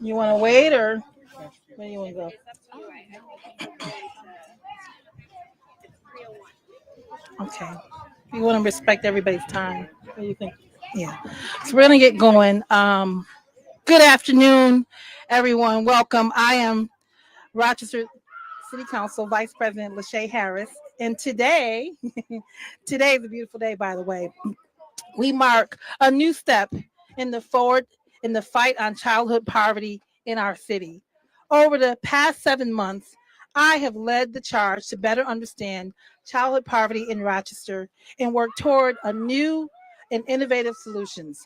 You want to wait or where do you want to go? Okay. We want to respect everybody's time. What do you think? Yeah. So we're gonna get going. Good afternoon, everyone. Welcome. I am Rochester City Council Vice President Lachey Harris, and today, today is a beautiful day, by the way. We mark a new step in the forward in the fight on childhood poverty in our city. Over the past 7 months, I have led the charge to better understand childhood poverty in Rochester and work toward a new and innovative solutions.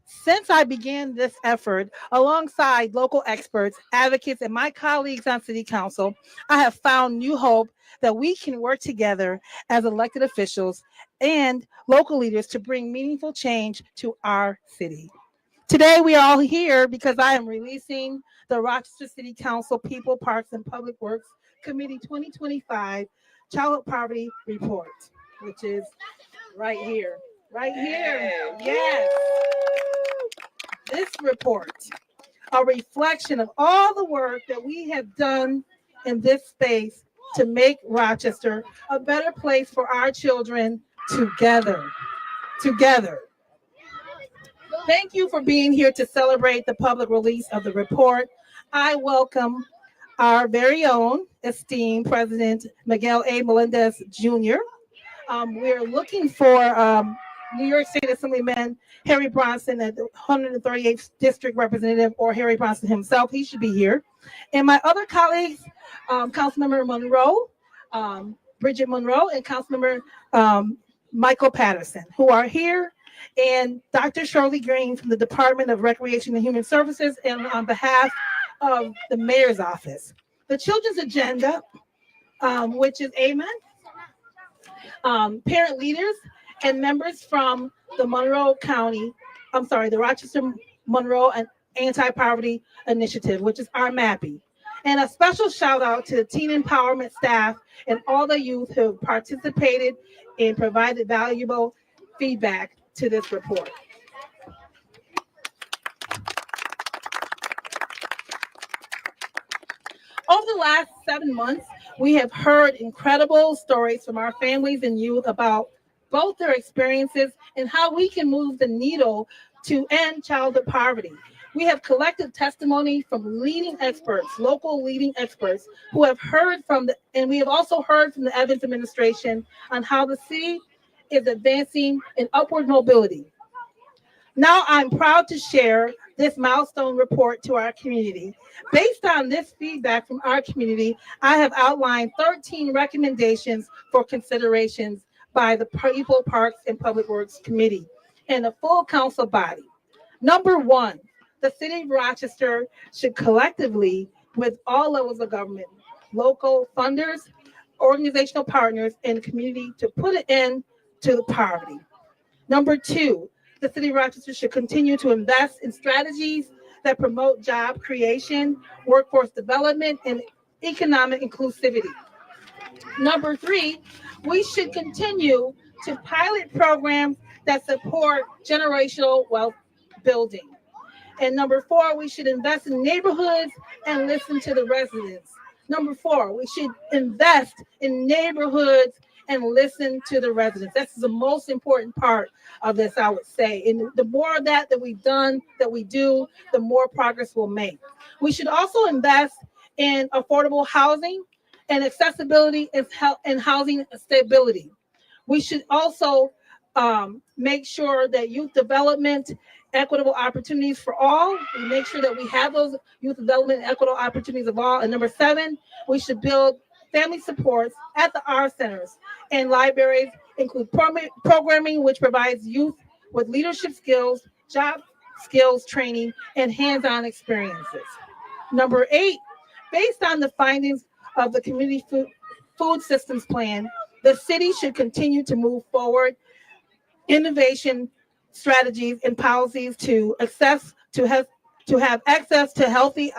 Since I began this effort alongside local experts, advocates, and my colleagues on City Council, I have found new hope that we can work together as elected officials and local leaders to bring meaningful change to our city. Today, we are all here because I am releasing the Rochester City Council People, Parks, and Public Works Committee 2025 Childhood Poverty Report, which is right here. Right here. Yes. This report, a reflection of all the work that we have done in this space to make Rochester a better place for our children together. Together. Thank you for being here to celebrate the public release of the report. I welcome our very own esteemed President Miguel A. Melendez Jr. We're looking for New York State Assemblyman Harry Bronson, the 138th District Representative, or Harry Bronson himself. He should be here. And my other colleagues, Councilmember Monroe, Bridget Monroe, and Councilmember Michael Patterson, who are here, and Dr. Shirley Green from the Department of Recreation and Human Services, and on behalf of the Mayor's Office. The Children's Agenda, which is Amen, parent leaders and members from the the Rochester Monroe and Anti-Poverty Initiative, which is our MAPI. And a special shout out to the teen empowerment staff and all the youth who participated and provided valuable feedback to this report. Over the last 7 months, we have heard incredible stories from our families and youth about both their experiences and how we can move the needle to end childhood poverty. We have collected testimony from leading experts, local leading experts, who have heard and we have also heard from the Evans administration on how the city is advancing in upward mobility. Now I'm proud to share this milestone report to our community. Based on this feedback from our community, I have outlined 13 recommendations for considerations by the People, Parks, and Public Works Committee and the full council body. Number one, the City of Rochester should collectively, with all levels of government, local funders, organizational partners, and community, to put an end to the poverty. Number two, the City of Rochester should continue to invest in strategies that promote job creation, workforce development, and economic inclusivity. Number three, we should continue to pilot programs that support generational wealth building. And number four, we should invest in neighborhoods and listen to the residents. Number four, we should invest in neighborhoods and listen to the residents. That's the most important part of this, I would say. And the more of that we've done, that we do, the more progress we'll make. We should also invest in affordable housing and accessibility and housing stability. We should also make sure that youth development, equitable opportunities for all. We make sure that we have those youth development, equitable opportunities of all. And number seven, we should build family supports at the art centers and libraries, include programming which provides youth with leadership skills, job skills training, and hands-on experiences. Number eight, based on the findings of the community food systems plan, the city should continue to move forward innovation strategies and policies to have access to healthy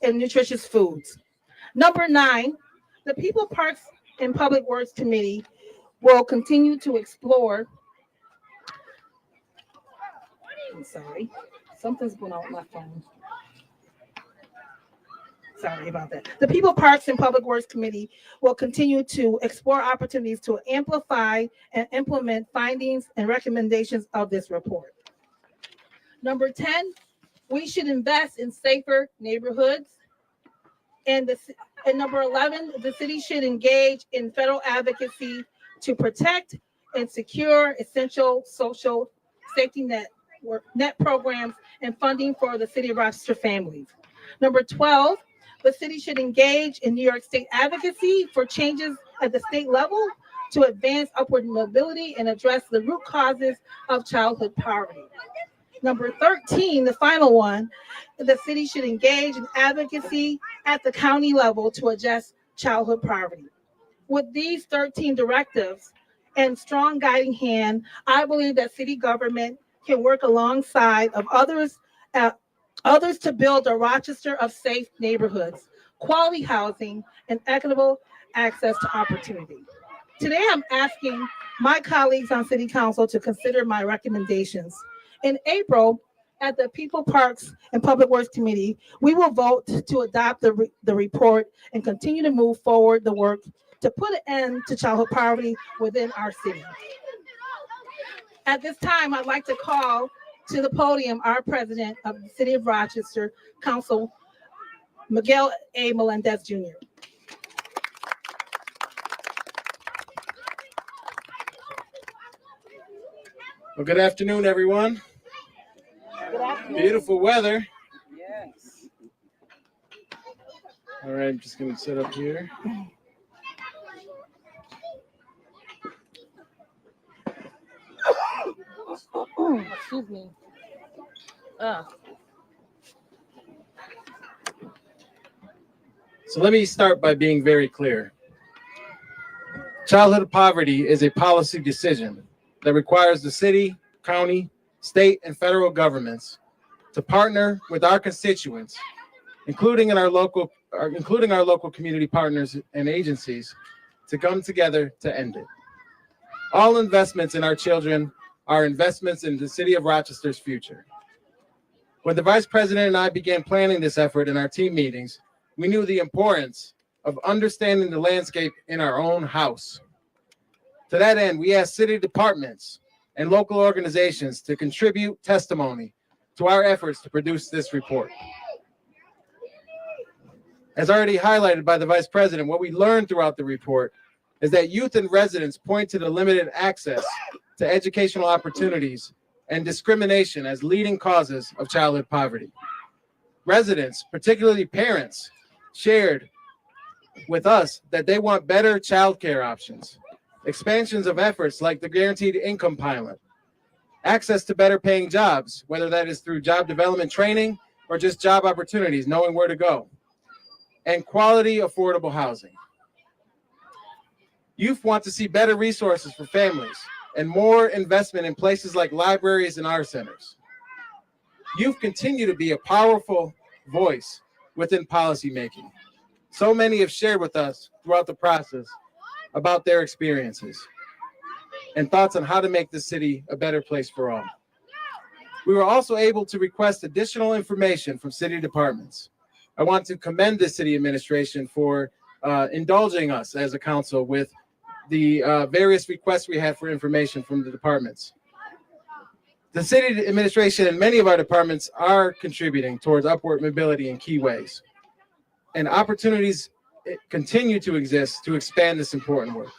and nutritious foods. Number nine, the People, Parks, and Public Works Committee will continue to explore. I'm sorry, something's going on with my phone. Sorry about that. The People, Parks, and Public Works Committee will continue to explore opportunities to amplify and implement findings and recommendations of this report. Number 10, we should invest in safer neighborhoods. And number 11, the city should engage in federal advocacy to protect and secure essential social safety net programs and funding for the City of Rochester families. Number 12, the city should engage in New York State advocacy for changes at the state level to advance upward mobility and address the root causes of childhood poverty. Number 13, the final one, the city should engage in advocacy at the county level to address childhood poverty. With these 13 directives and strong guiding hand, I believe that city government can work alongside of others to build a Rochester of safe neighborhoods, quality housing, and equitable access to opportunity. Today, I'm asking my colleagues on City Council to consider my recommendations. In April, at the People, Parks, and Public Works Committee, we will vote to adopt the report and continue to move forward the work to put an end to childhood poverty within our city. At this time, I'd like to call to the podium our president of the City of Rochester, Council Miguel A. Melendez Jr. Well, good afternoon, everyone. Good afternoon. Beautiful weather. Yes. All right, I'm just going to sit up here. Excuse me. So let me start by being very clear. Childhood poverty is a policy decision that requires the city, county, state, and federal governments to partner with our constituents, including our local community partners and agencies, to come together to end it. All investments in our children are investments in the City of Rochester's future. When the Vice President and I began planning this effort in our team meetings, we knew the importance of understanding the landscape in our own house. To that end, we asked city departments and local organizations to contribute testimony to our efforts to produce this report. As already highlighted by the Vice President, what we learned throughout the report is that youth and residents point to the limited access to educational opportunities and discrimination as leading causes of childhood poverty. Residents, particularly parents, shared with us that they want better childcare options, expansions of efforts like the Guaranteed Income Pilot, access to better paying jobs, whether that is through job development training or just job opportunities, knowing where to go, and quality, affordable housing. Youth want to see better resources for families and more investment in places like libraries and art centers. Youth continue to be a powerful voice within policymaking. So many have shared with us throughout the process about their experiences and thoughts on how to make the city a better place for all. We were also able to request additional information from city departments. I want to commend the city administration for indulging us as a council with the various requests we had for information from the departments. The city administration and many of our departments are contributing towards upward mobility in key ways. And opportunities continue to exist to expand this important work.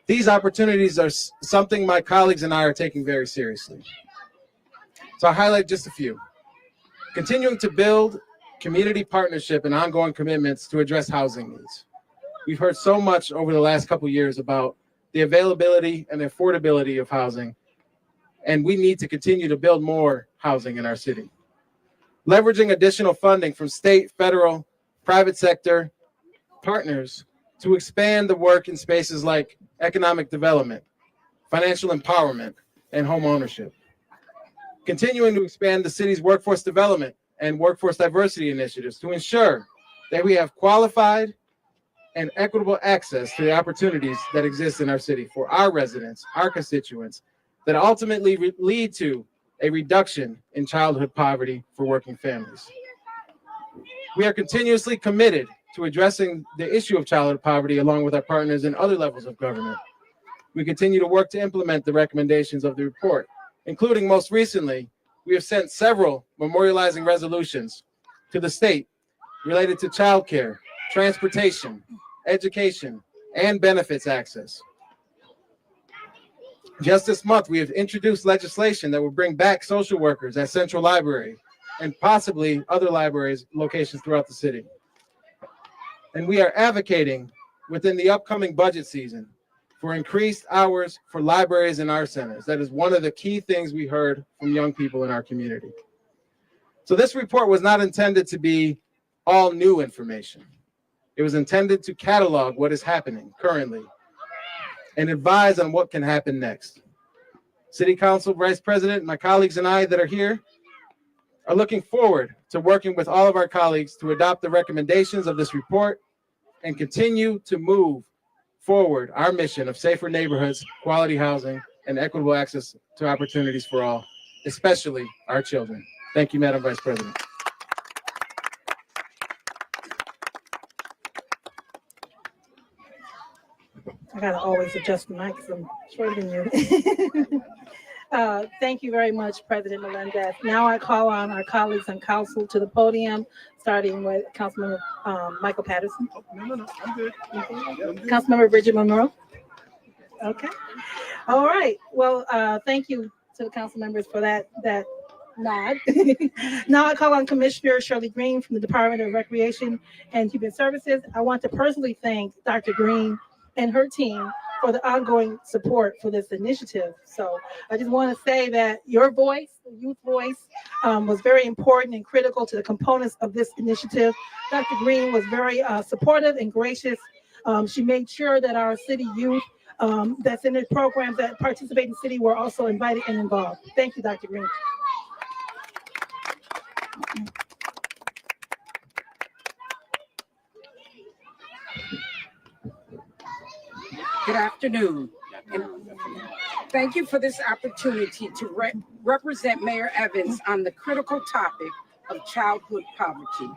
These opportunities are something my colleagues and I are taking very seriously. So I'll highlight just a few. Continuing to build community partnership and ongoing commitments to address housing needs. We've heard so much over the last couple of years about the availability and affordability of housing, and we need to continue to build more housing in our city. Leveraging additional funding from state, federal, private sector partners to expand the work in spaces like economic development, financial empowerment, and home ownership. Continuing to expand the city's workforce development and workforce diversity initiatives to ensure that we have qualified and equitable access to the opportunities that exist in our city for our residents, our constituents, that ultimately lead to a reduction in childhood poverty for working families. We are continuously committed to addressing the issue of childhood poverty along with our partners in other levels of government. We continue to work to implement the recommendations of the report, including most recently, we have sent several memorializing resolutions to the state related to childcare, transportation, education, and benefits access. Just this month, we have introduced legislation that will bring back social workers at Central Library and possibly other libraries locations throughout the city. And we are advocating within the upcoming budget season for increased hours for libraries and art centers. That is one of the key things we heard from young people in our community. So this report was not intended to be all new information. It was intended to catalog what is happening currently and advise on what can happen next. City Council, Vice President, my colleagues and I that are here are looking forward to working with all of our colleagues to adopt the recommendations of this report and continue to move forward our mission of safer neighborhoods, quality housing, and equitable access to opportunities for all, especially our children. Thank you, Madam Vice President. I gotta always adjust the mic because I'm shorter than you. Thank you very much, President Melendez. Now I call on our colleagues on council to the podium, starting with Councilmember Michael Patterson. No, I'm good. Councilmember Bridget Monroe. Okay. All right. Well, thank you to the council members for that nod. Now I call on Commissioner Shirley Green from the Department of Recreation and Human Services. I want to personally thank Dr. Green and her team for the ongoing support for this initiative. So I just want to say that your voice, the youth voice, was very important and critical to the components of this initiative. Dr. Green was very supportive and gracious. She made sure that our city youth that's in the programs that participate in the city were also invited and involved. Thank you, Dr. Green. Good afternoon, and thank you for this opportunity to represent Mayor Evans on the critical topic of childhood poverty.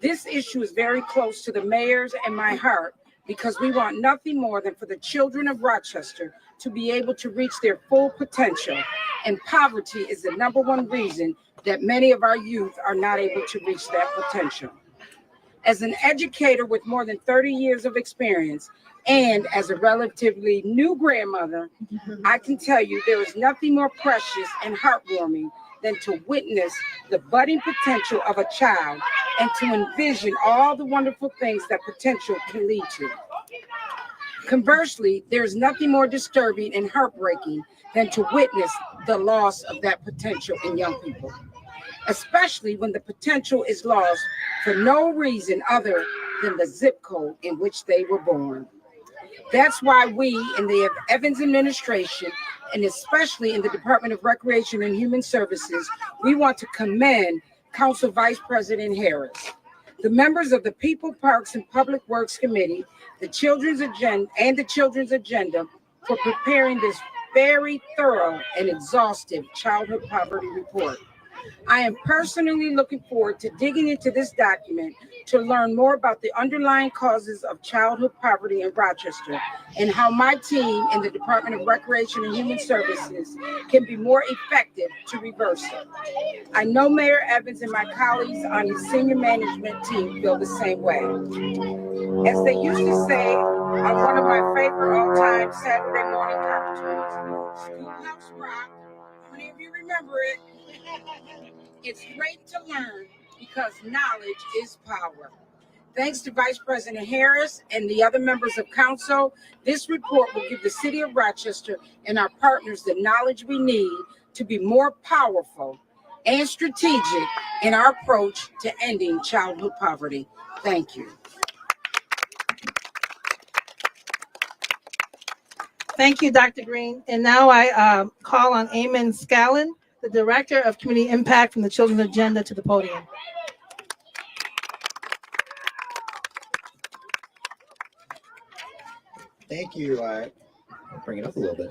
This issue is very close to the mayor's and my heart because we want nothing more than for the children of Rochester to be able to reach their full potential, and poverty is the #1 reason that many of our youth are not able to reach that potential. As an educator with more than 30 years of experience, and as a relatively new grandmother, I can tell you there is nothing more precious and heartwarming than to witness the budding potential of a child and to envision all the wonderful things that potential can lead to. Conversely, there is nothing more disturbing and heartbreaking than to witness the loss of that potential in young people, especially when the potential is lost for no reason other than the zip code in which they were born. That's why we in the Evans administration, and especially in the Department of Recreation and Human Services, we want to commend Council Vice President Harris, the members of the People, Parks, and Public Works Committee, the Children's Agenda for preparing this very thorough and exhaustive childhood poverty report. I am personally looking forward to digging into this document to learn more about the underlying causes of childhood poverty in Rochester and how my team in the Department of Recreation and Human Services can be more effective to reverse it. I know Mayor Evans and my colleagues on his senior management team feel the same way. As they used to say on one of my favorite all-time Saturday morning cartoons, Schoolhouse Rock, how many of you remember it? It's great to learn because knowledge is power. Thanks to Vice President Harris and the other members of council, this report will give the city of Rochester and our partners the knowledge we need to be more powerful and strategic in our approach to ending childhood poverty. Thank you. Thank you, Dr. Green. And now I call on Eamon Scallon, the Director of Community Impact from the Children's Agenda, to the podium. Thank you. Bring it up a little bit.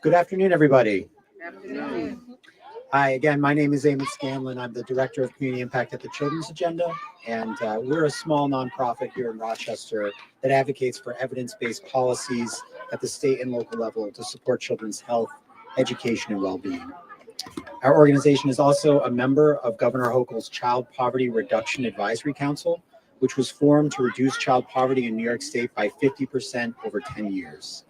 Good afternoon, everybody. Good afternoon. Hi, again, my name is Eamon Scanlon. I'm the Director of Community Impact at the Children's Agenda, and we're a small nonprofit here in Rochester that advocates for evidence-based policies at the state and local level to support children's health, education, and well-being. Our organization is also a member of Governor Hochul's Child Poverty Reduction Advisory Council, which was formed to reduce child poverty in New York State by 50% over 10 years.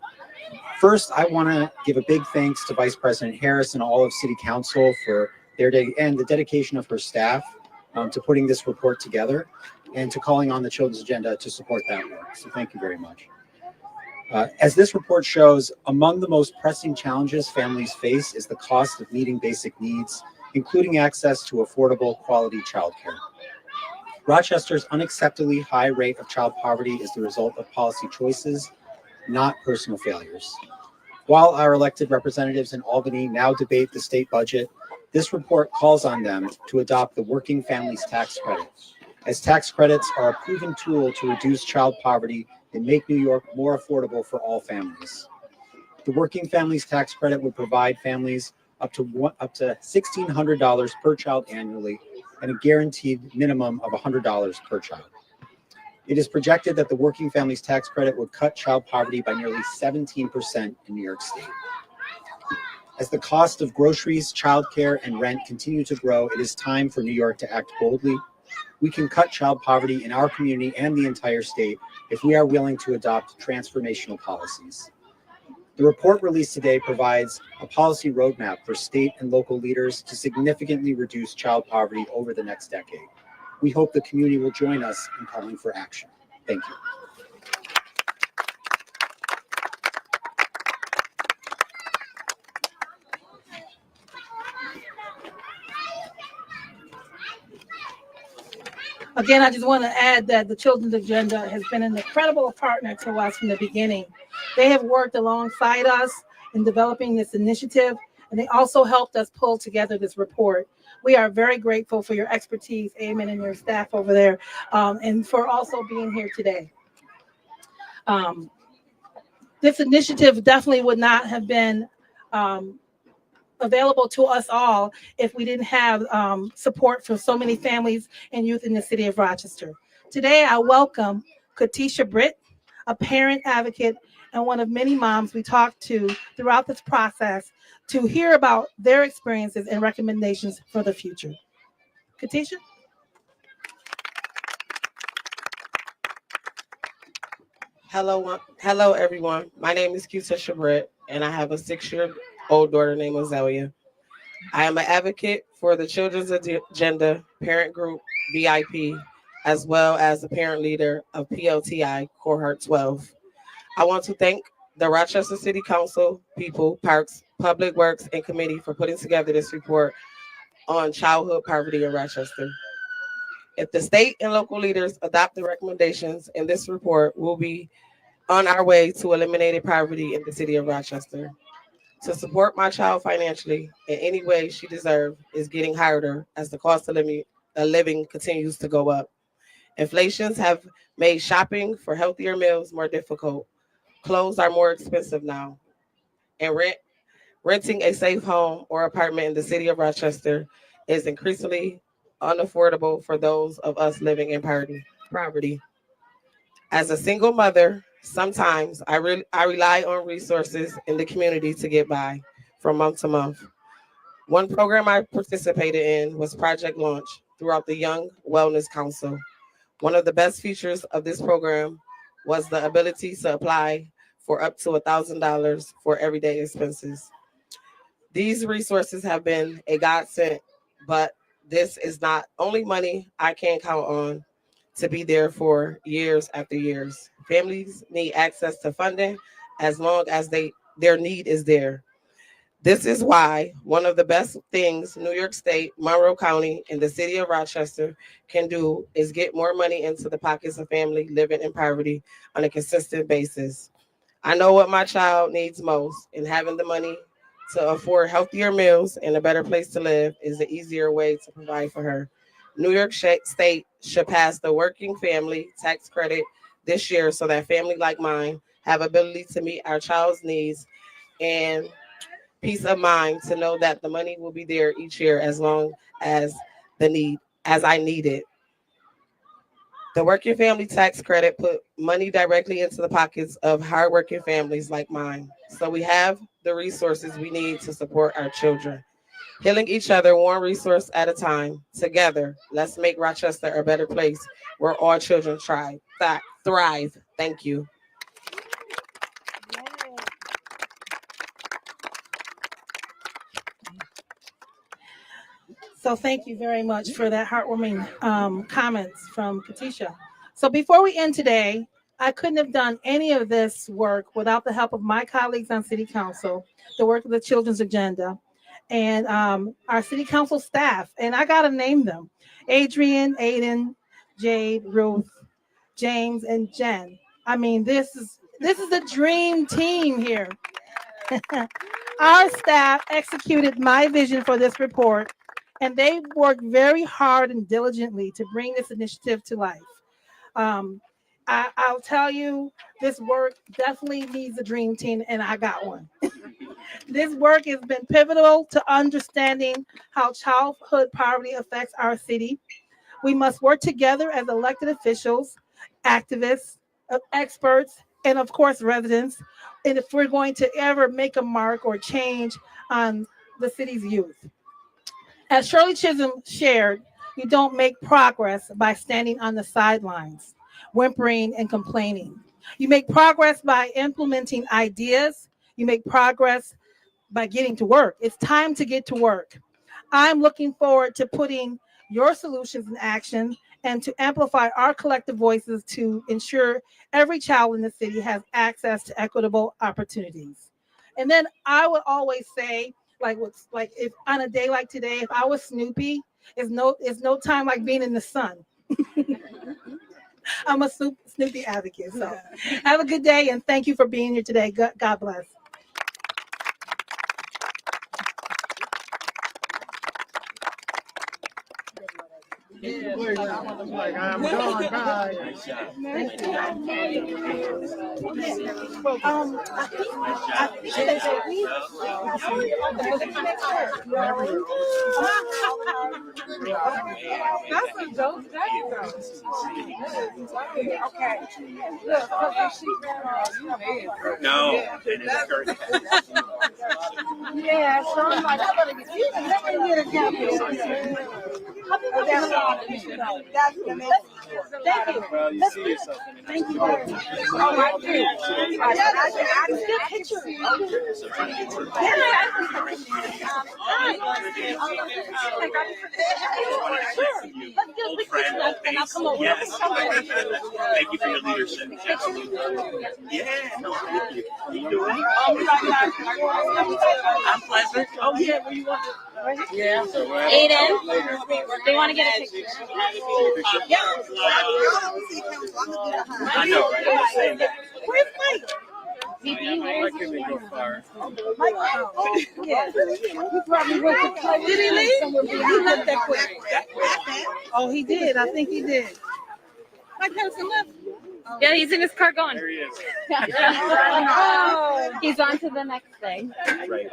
First, I want to give a big thanks to Vice President Harris and all of City Council for their day and the dedication of her staff to putting this report together and to calling on the Children's Agenda to support that work. So thank you very much. As this report shows, among the most pressing challenges families face is the cost of meeting basic needs, including access to affordable, quality childcare. Rochester's unacceptably high rate of child poverty is the result of policy choices, not personal failures. While our elected representatives in Albany now debate the state budget, this report calls on them to adopt the Working Families Tax Credit, as tax credits are a proven tool to reduce child poverty and make New York more affordable for all families. The Working Families Tax Credit would provide families up to $1,600 per child annually and a guaranteed minimum of $100 per child. It is projected that the Working Families Tax Credit would cut child poverty by nearly 17% in New York State. As the cost of groceries, childcare, and rent continue to grow, it is time for New York to act boldly. We can cut child poverty in our community and the entire state if we are willing to adopt transformational policies. The report released today provides a policy roadmap for state and local leaders to significantly reduce child poverty over the next decade. We hope the community will join us in calling for action. Thank you. Again, I just want to add that the Children's Agenda has been an incredible partner to us from the beginning. They have worked alongside us in developing this initiative, and they also helped us pull together this report. We are very grateful for your expertise, Eamon, and your staff over there, and for also being here today. This initiative definitely would not have been available to us all if we didn't have support from so many families and youth in the city of Rochester. Today, I welcome Katisha Britt, a parent advocate and one of many moms we talked to throughout this process to hear about their experiences and recommendations for the future. Katisha? Hello, everyone. My name is Katisha Britt, and I have a 6-year-old daughter named Azalea. I am an advocate for the Children's Agenda Parent Group VIP, as well as the parent leader of PLTI Cohort 12. I want to thank the Rochester City Council, People, Parks, Public Works, and Committee for putting together this report on childhood poverty in Rochester. If the state and local leaders adopt the recommendations in this report, we'll be on our way to eliminating poverty in the city of Rochester. To support my child financially in any way she deserves is getting harder as the cost of living continues to go up. Inflations have made shopping for healthier meals more difficult. Clothes are more expensive now. And renting a safe home or apartment in the city of Rochester is increasingly unaffordable for those of us living in poverty. As a single mother, sometimes I rely on resources in the community to get by from month to month. One program I participated in was Project Launch throughout the Young Wellness Council. One of the best features of this program was the ability to apply for up to $1,000 for everyday expenses. These resources have been a godsend, but this is not only money I can count on to be there for years after years. Families need access to funding as long as their need is there. This is why one of the best things New York State, Monroe County, and the city of Rochester can do is get more money into the pockets of families living in poverty on a consistent basis. I know what my child needs most, and having the money to afford healthier meals and a better place to live is the easier way to provide for her. New York State should pass the working family tax credit this year so that family like mine have ability to meet our child's needs and peace of mind to know that the money will be there each year as long as I need it. The working family tax credit put money directly into the pockets of hardworking families like mine. So we have the resources we need to support our children. Healing each other one resource at a time. Together, let's make Rochester a better place where all children thrive. Thank you. So thank you very much for that heartwarming comments from Katisha. So before we end today, I couldn't have done any of this work without the help of my colleagues on City Council, the work of the Children's Agenda, and our City Council staff. And I got to name them: Adrian, Aiden, Jade, Ruth, James, and Jen. I mean, this is a dream team here. Our staff executed my vision for this report, and they worked very hard and diligently to bring this initiative to life. Um, I'll tell you, this work definitely needs a dream team, and I got one. This work has been pivotal to understanding how childhood poverty affects our city. We must work together as elected officials, activists, experts, and of course, residents. And if we're going to ever make a mark or change on the city's youth. As Shirley Chisholm shared, you don't make progress by standing on the sidelines, whimpering and complaining. You make progress by implementing ideas. You make progress by getting to work. It's time to get to work. I'm looking forward to putting your solutions in action and to amplify our collective voices to ensure every child in the city has access to equitable opportunities. And then I would always say, like if on a day like today, if I was Snoopy, it's no time like being in the sun. I'm a Snoopy advocate. So have a good day and thank you for being here today. God bless. I'm gone. Bye. That's a dope day, though. Okay. Look, No, I didn't encourage it. yeah, so I'm like, let me get a captain. That's amazing. Thank you. Well, you see yourself. Thank you very much. Oh, I do. I can picture it. Let's get a big picture and I'll come over. Yes. Thank you for your leadership. Yeah. No, thank you. How you doing? I'm pleasant. Oh, yeah. Where you want to? Yeah. Aiden, they want to get a picture. Yeah. I know, right? Where's Mike? Why couldn't they go far? Yeah. He probably went to play. Did he leave? He left that quick. Oh, he did. I think he did. Mike Harrison left. Yeah, he's in his car going. There he is. Oh, he's on to the next thing. Right.